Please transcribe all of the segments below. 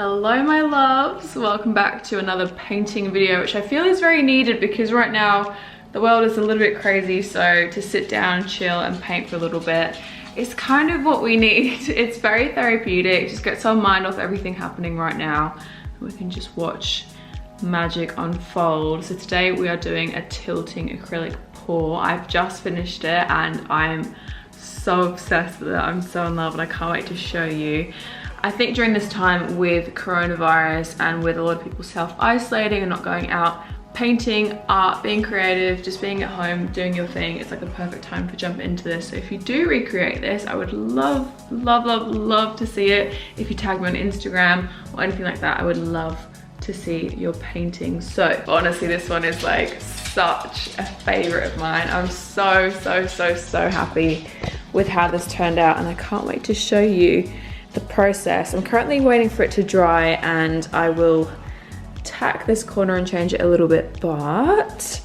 Hello my loves, welcome back to another painting video, which I feel is very needed because right now the world is a little bit crazy, so to sit down, chill and paint for a little bit is kind of what we need. It's very therapeutic, just gets our mind off everything happening right now and we can just watch magic unfold. So today we are doing a tilting acrylic pour. I've just finished it and I'm so obsessed with it. I'm so in love and I can't wait to show you. I think during this time with coronavirus and with a lot of people self-isolating and not going out, painting, art, being creative, just being at home, doing your thing, it's like a perfect time to jump into this. So if you do recreate this, I would love to see it. If you tag me on Instagram or anything like that, I would love to see your paintings. So honestly, this one is like such a favorite of mine. I'm so happy with how this turned out and I can't wait to show you the process. I'm currently waiting for it to dry and I will tack this corner and change it a little bit, but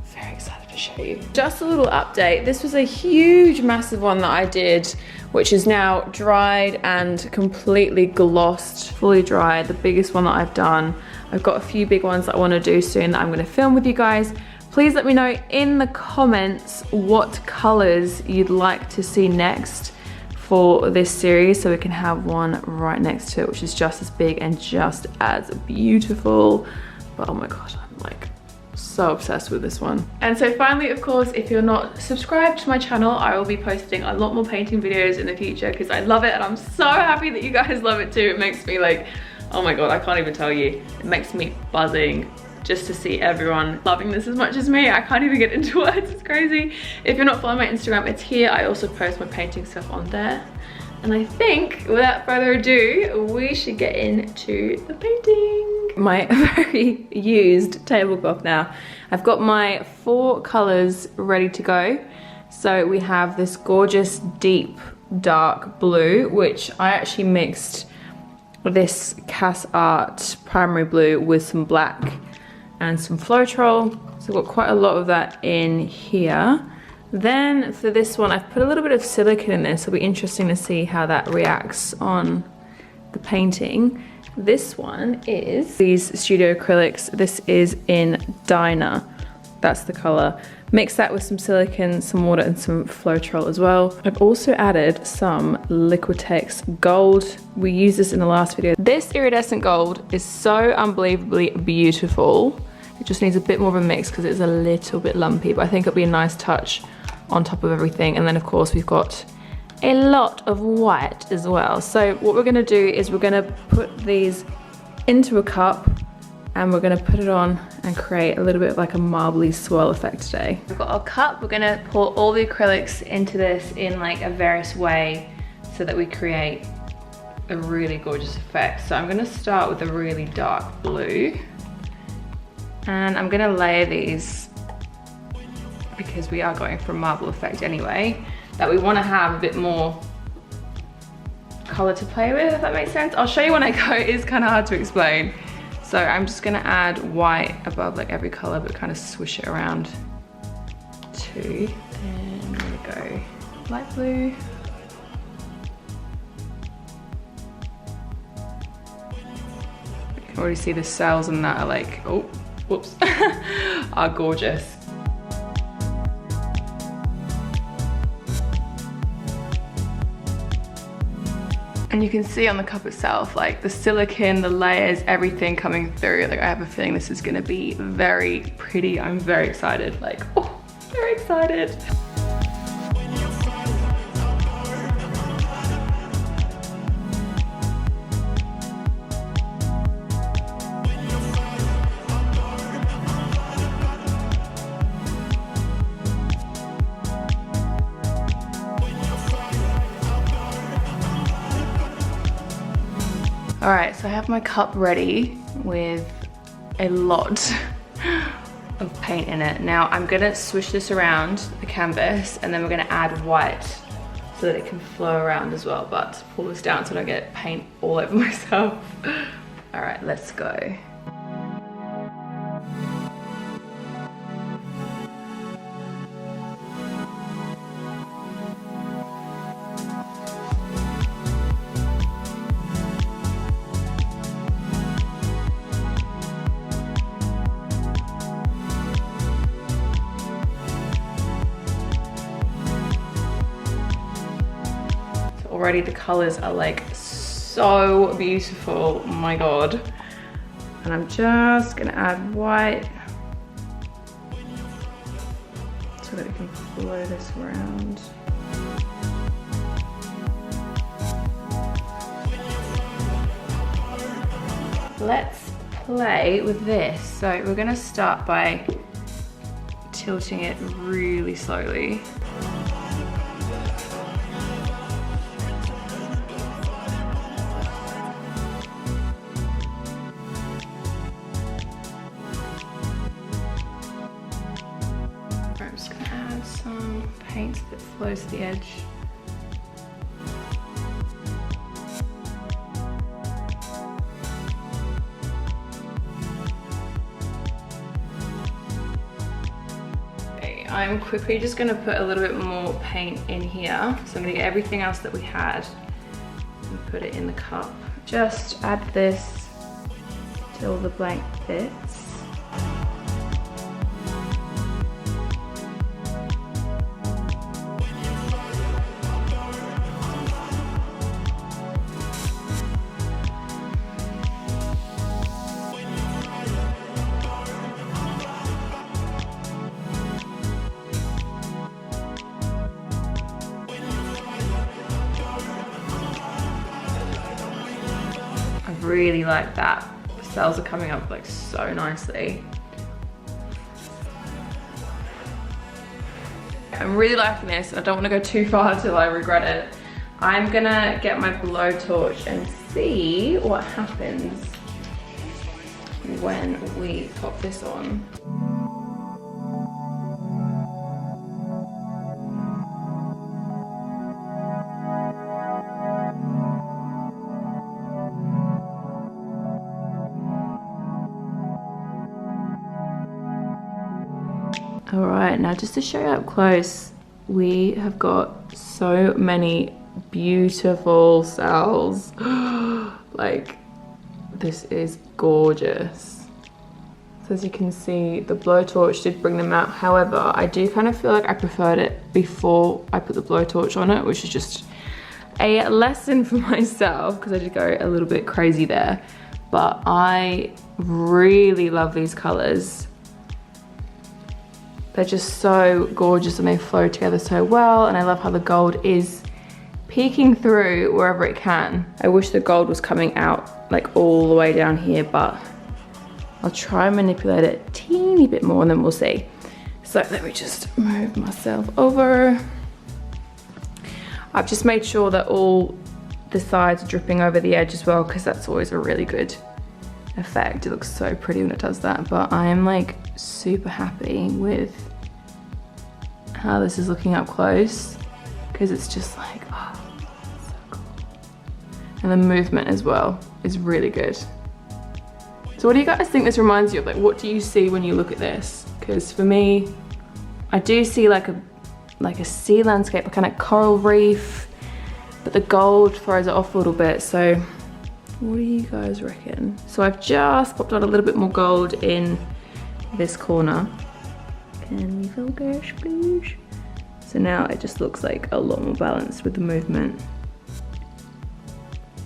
very excited to show you. Just a little update. This was a huge, massive one that I did, which is now dried and completely glossed, fully dried. The biggest one that I've done. I've got a few big ones that I want to do soon that I'm going to film with you guys. Please let me know in the comments what colors you'd like to see next for this series, so we can have one right next to it, which is just as big and just as beautiful. But oh my god, I'm like so obsessed with this one. And so finally, of course, if you're not subscribed to my channel, I will be posting a lot more painting videos in the future because I love it and I'm so happy that you guys love it too. It makes me like, oh my god, I can't even tell you. It makes me buzzing just to see everyone loving this as much as me. I can't even get into words, it's crazy. If you're not following my Instagram, it's here. I also post my painting stuff on there. And I think, without further ado, we should get into the painting. My very used tablecloth now. I've got my 4 colors ready to go. So we have this gorgeous deep dark blue, which I actually mixed this Cas Art primary blue with some black and some Floetrol. So I've got quite a lot of that in here. Then for this one, I've put a little bit of silicone in this. It'll be interesting to see how that reacts on the painting. This one is these studio acrylics. This is in Diner. That's the color. Mix that with some silicone, some water and some Floetrol as well. I've also added some Liquitex gold. We used this in the last video. This iridescent gold is so unbelievably beautiful. It just needs a bit more of a mix because it's a little bit lumpy, but I think it'll be a nice touch on top of everything. And then of course we've got a lot of white as well. So what we're gonna do is we're gonna put these into a cup and we're gonna put it on and create a little bit of like a marbly swirl effect today. We've got our cup, we're gonna pour all the acrylics into this in like a various way so that we create a really gorgeous effect. So I'm gonna start with a really dark blue and I'm gonna layer these because we are going for a marble effect anyway, that we wanna have a bit more color to play with, if that makes sense. I'll show you when I go, it is kind of hard to explain. So I'm just gonna add white above like every color, but kind of swish it around too. And I'm gonna go light blue. You can already see the cells in that are like, oh, whoops, are gorgeous. And you can see on the cup itself, like the silicone, the layers, everything coming through. Like I have a feeling this is gonna be very pretty. I'm very excited, like, oh, very excited. All right, so I have my cup ready with a lot of paint in it. Now I'm gonna swish this around the canvas and then we're gonna add white so that it can flow around as well, but pull this down so I don't get paint all over myself. All right, let's go. already. The colors are like so beautiful, oh my God. And I'm just gonna add white so that we can blow this around. Let's play with this. So we're gonna start by tilting it really slowly. I'm just gonna add some paint that flows to the edge. I'm quickly just gonna put a little bit more paint in here. So I'm gonna get everything else that we had and put it in the cup. Just add this till the blank fits. Really like that. The cells are coming up like so nicely. I'm really liking this. I don't want to go too far till I regret it. I'm gonna get my blowtorch and see what happens when we pop this on. All right, now just to show you up close, we have got so many beautiful cells. Like, this is gorgeous. So as you can see, the blowtorch did bring them out. However, I do kind of feel like I preferred it before I put the blowtorch on it, which is just a lesson for myself because I did go a little bit crazy there. But I really love these colors. They're just so gorgeous and they flow together so well, and I love how the gold is peeking through wherever it can. I wish the gold was coming out like all the way down here, but I'll try and manipulate it a teeny bit more and then we'll see. So let me just move myself over. I've just made sure that all the sides are dripping over the edge as well, because that's always a really good effect. It looks so pretty when it does that, but I am like super happy with how this is looking up close, because it's just like, oh, so cool. And the movement as well is really good. So what do you guys think this reminds you of? Like, what do you see when you look at this? Because for me, I do see like a sea landscape, a kind of coral reef, but the gold throws it off a little bit. So what do you guys reckon? So I've just popped on a little bit more gold in this corner. Can we focus, please? So now it just looks like a lot more balanced with the movement.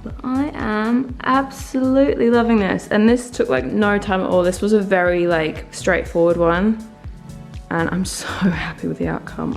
But I am absolutely loving this. And this took like no time at all. This was a very like straightforward one. And I'm so happy with the outcome.